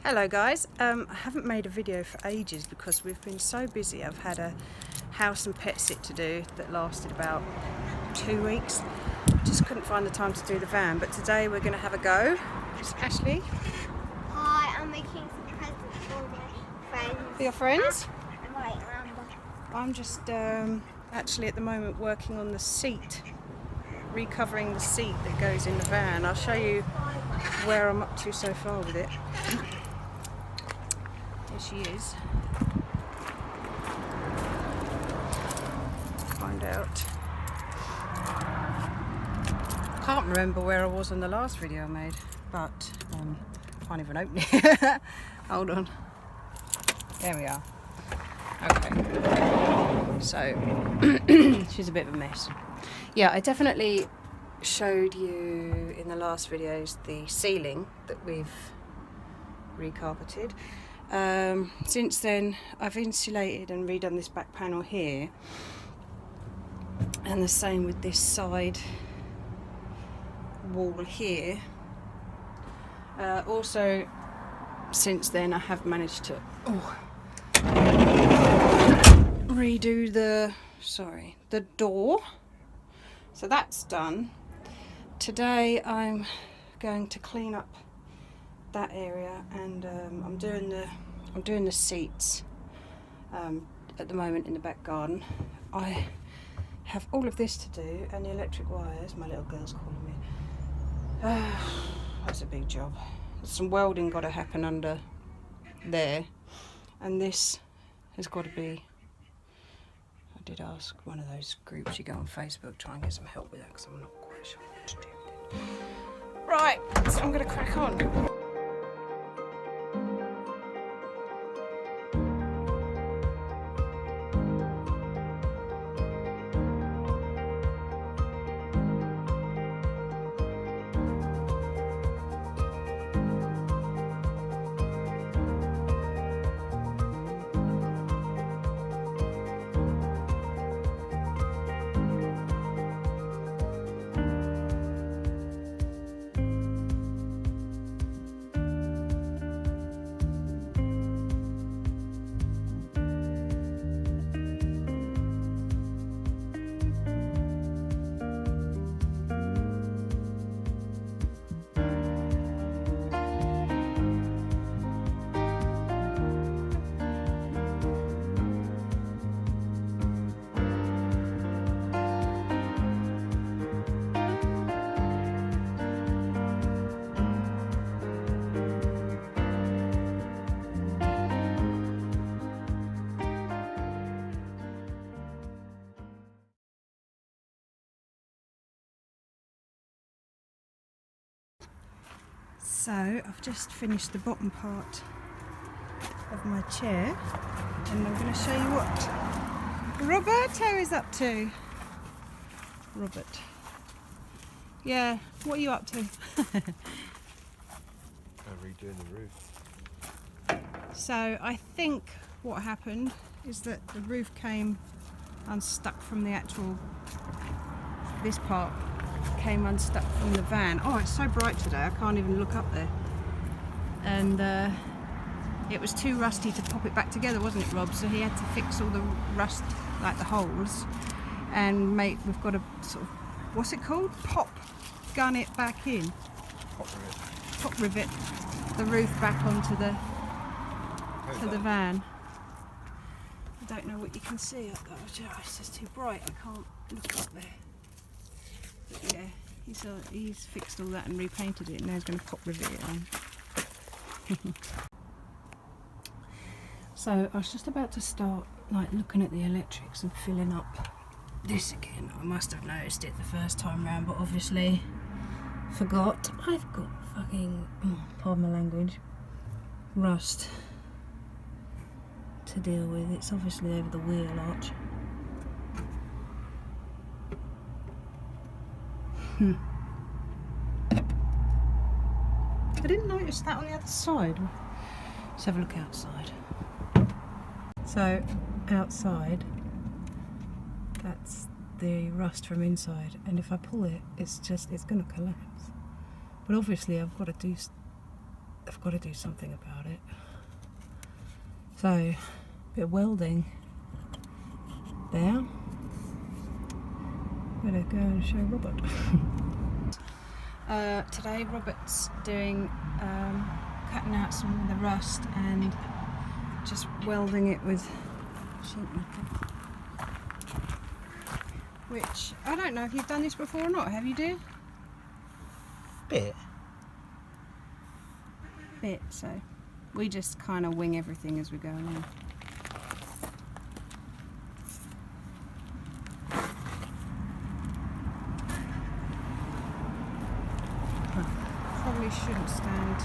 Hello guys, I haven't made a video for ages because we've been so busy. I've had a house and pet sit to do that lasted about 2 weeks. I just couldn't find the time to do the van, but today we're going to have a go. It's Ashley. Hi, I'm making some presents for my friends. For your friends? Right, Amber. I'm just actually at the moment working on the seat, recovering the seat that goes in the van. I'll show you where I'm up to so far with it. There she is. Find out. Can't remember where I was on the last video I made, but can't even open it. Hold on. There we are. Okay. So she's a bit of a mess. Yeah, I definitely showed you in the last videos the ceiling that we've recarpeted. Since then I've insulated and redone this back panel here, and the same with this side wall here. Also since then I have managed to redo the door, so that's done. Today I'm going to clean up that area, and I'm doing the seats at the moment in the back garden. I have all of this to do, and the electric wires. My little girl's calling me. That's a big job. There's some welding got to happen under there, and this has got to be. I did ask one of those groups you go on Facebook, try and get some help with that, because I'm not quite sure what to do with it. Right, so I'm going to crack on. So I've just finished the bottom part of my chair, and I'm going to show you what Roberto is up to. Robert. Yeah, what are you up to? I'm redoing the roof. So I think what happened is that the roof came unstuck from the actual, this part came unstuck from the van. Oh, it's so bright today I can't even look up there. And it was too rusty to pop it back together, wasn't it, Rob? So he had to fix all the rust, like the holes, and we've got to sort of, what's it called? Gun it back in. Pop rivet the roof back onto the van. I don't know what you can see up there. It's just too bright. I can't look up there. But yeah, he's fixed all that and repainted it, and now he's going to pop rivet it on. So I was just about to start looking at the electrics and filling up this again. I must have noticed it the first time round, but obviously forgot. I've got fucking, pardon my language, rust to deal with. It's obviously over the wheel arch. I didn't notice that on the other side. Let's have a look outside. So outside, that's the rust from inside, and if I pull it, it's going to collapse. But obviously I've got to do I've got to do something about it. So, a bit of welding there. Better go and show Robert. Today Robert's doing cutting out some of the rust and just welding it with sheet metal. Which, I don't know if you've done this before or not, have you, dear? Bit. So we just kind of wing everything as we go along. Probably shouldn't stand.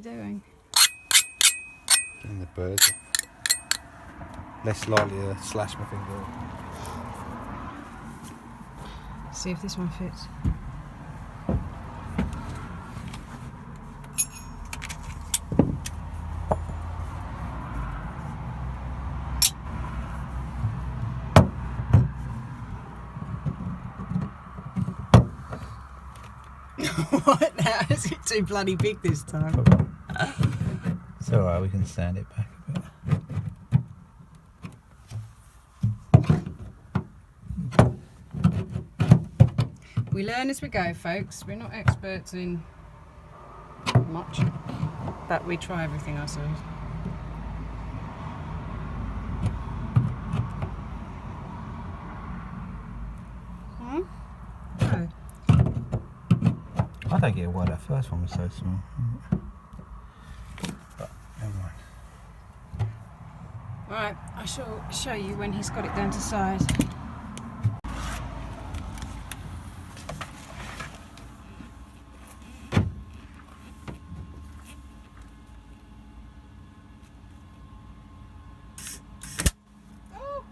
Doing? Getting the birds. Less likely to slash my finger. See if this one fits. What now? Is it too bloody big this time? It's alright, we can sand it back a bit. We learn as we go, folks. We're not experts in much, but we try everything ourselves. Huh? Oh. I don't get why that first one was so small. But never mind. Right, I shall show you when he's got it down to size. Oh!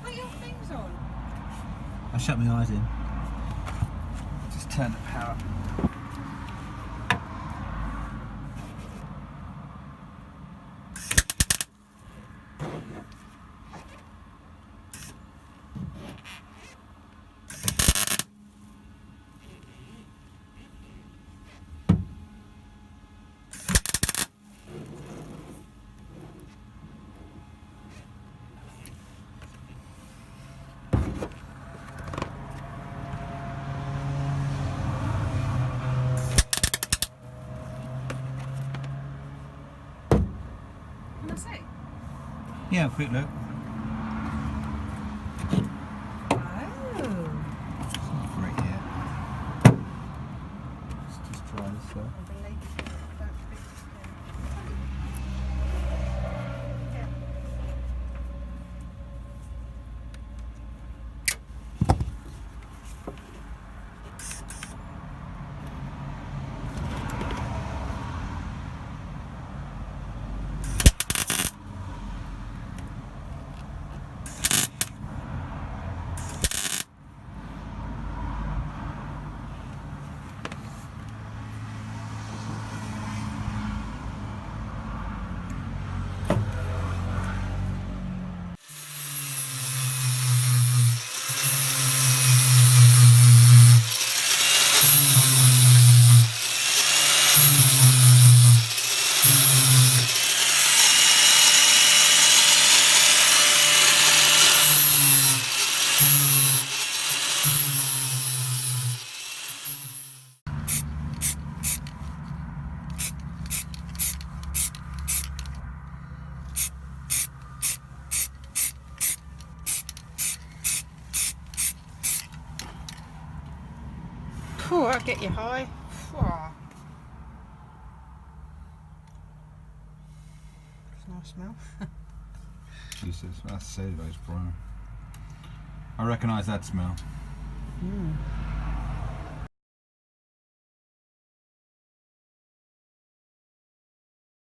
Put your things on. I shut my eyes in. Just turn the power up. Can I see? Yeah, quick look. Oh. It's not great yet. Let's just try this out. Oh, I'll get you high. Oh. It's a nice smell. Jesus, that's cellulose, bro. I recognise that smell. Mm.